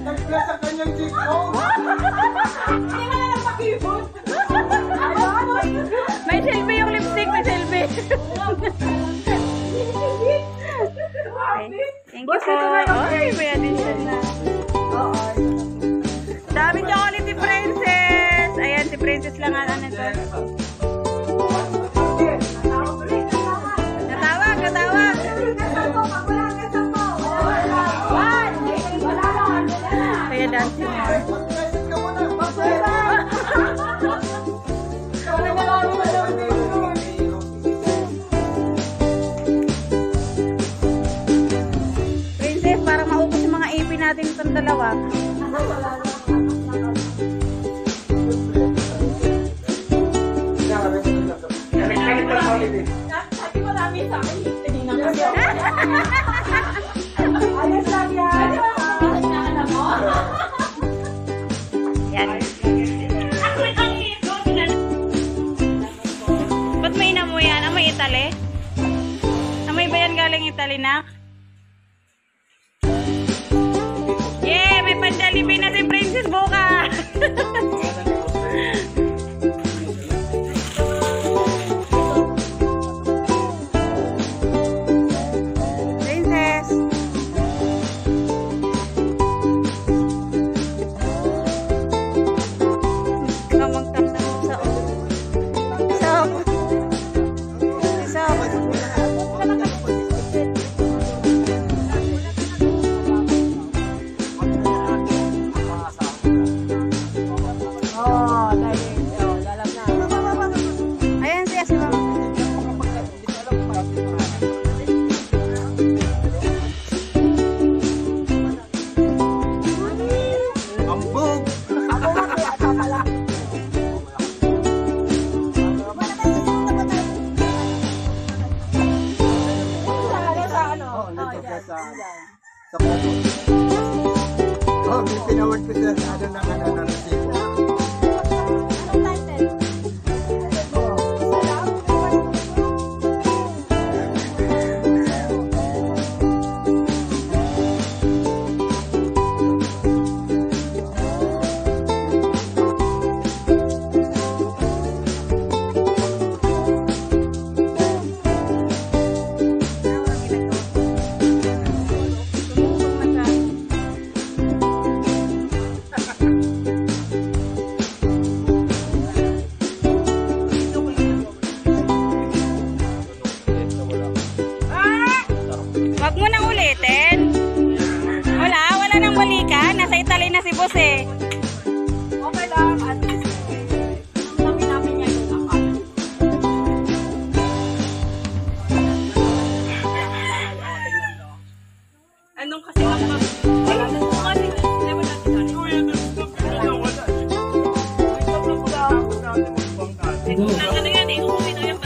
Nag-bless ang kanyang chick. Hindi ka na nagpakibot. May selfie yung lipstick, may selfie. Thank you po. Oy, may addition na. Daming chocolate si Princess. Ayan, si Princess lang ang ano to. Natawag, natawag. Kaya dancing mo. Princess, parang maubos yung mga ipin natin itong dalawa. Sabi mo namin sa akin, hindi na kasi. Ayos lang yan. Alam mo? Yan. Ba't may inamoy yan? Amoy Italy? Amoy ba yan galing Italy na? Yeah! May panjalipin na si Princess bukas! Oh, pinawag ko siya sa ano ng resibo. Wag mo nang ulitin. Wala nang balikan. Nasa Italy na si boss eh. Okay lang. At least, namin yan yung akal. Anong kasi ang wala na ito kasi. Never natin natin. Ano yan eh. Umuwi na yung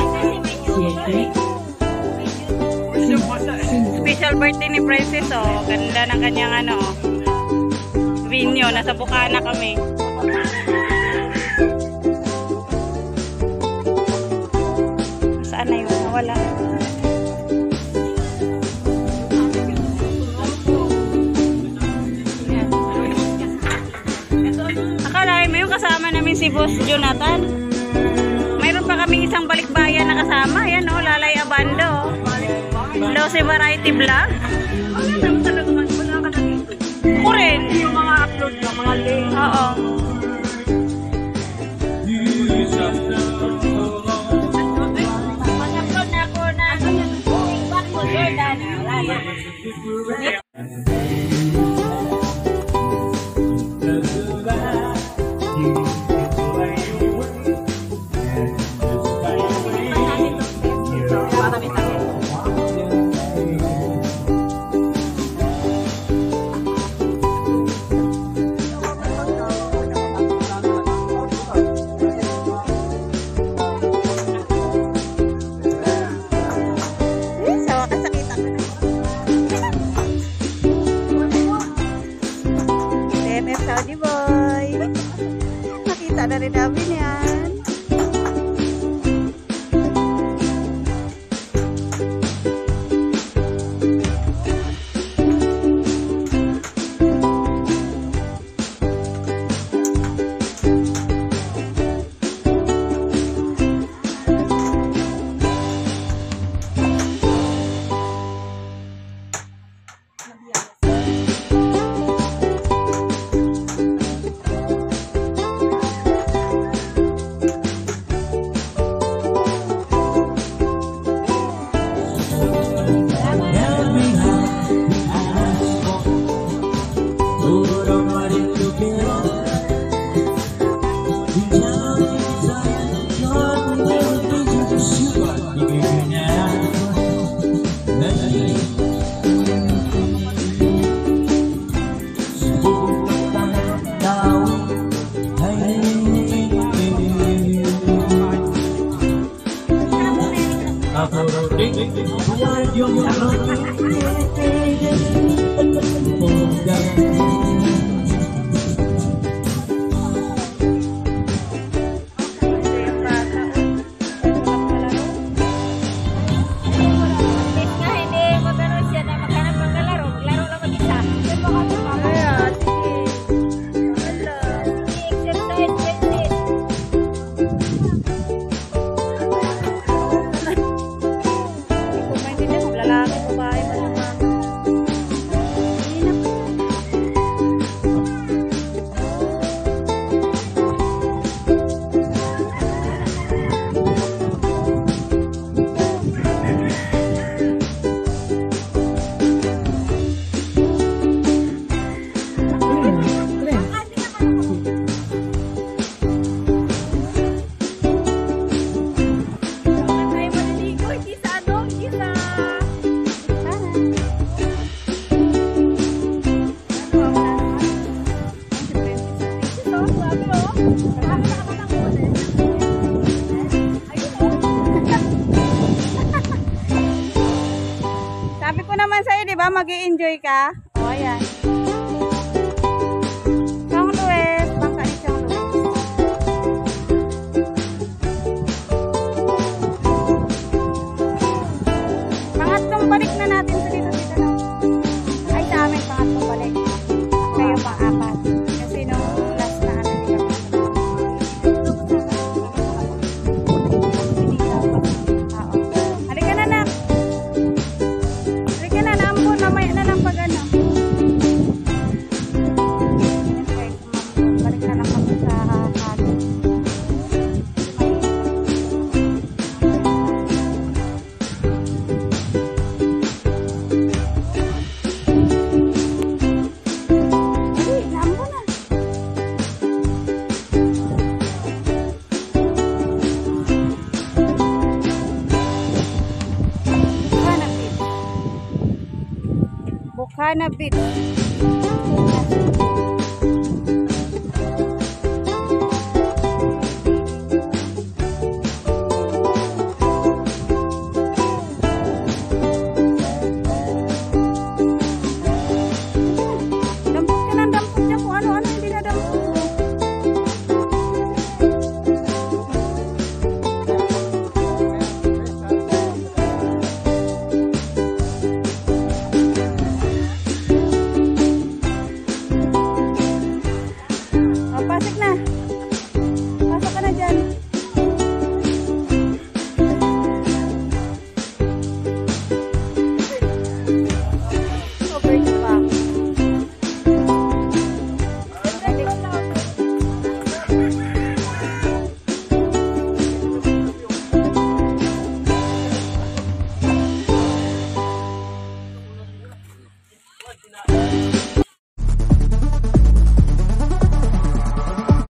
Special birthday ni Princess oh. Ganda ng kanyang ano. Vinyo. Nasa Bukana kami. Saan na yun? Wala. Akalain mo yung kasama namin si Boss Jonathan. Mayroon pa kaming isang balikbayan na kasama. Ayan oh, Lalay Abando. Losi Variety Vlog. Wala naman talaga man. Wala ka na dito. Ako rin. Yung mga upload na, mga link. Oo. Mag-upload na ako na going back to Jordan. Wala na. Saudi boy. Nakita na rin namin yan. Nga, hindi magano siya na maghanap ng kalaro. Maglaro lang mag-isa. Yan ba kasi mama? Ayan, sige. Exercise, exercise. Hindi ko maintindihan kung lalaki, babae ba naman. Hindi na po. Saan tayo maliligo? Hindi sa ano? Hindi sa... Ito, sabi oh. Marami na kapatang kunin. Ayun oh. Sabi ko naman sa'yo, di ba, mag-i-enjoy ka? O, ayan. Chong Luis, bangka ni Chong Luis. Pangatlong balik na natin sa dito na. Ay, sa amin, pangatlong balik. Kayo pa, apat. Kasi nung last na ano, di kami. Oo. Halika na, nak. Halika na, naambon. Mamaya na lang pag ano. Okay, balik na lang kami sa hagod. Ay, naambon na. Bukana Beach. Bukana Beach.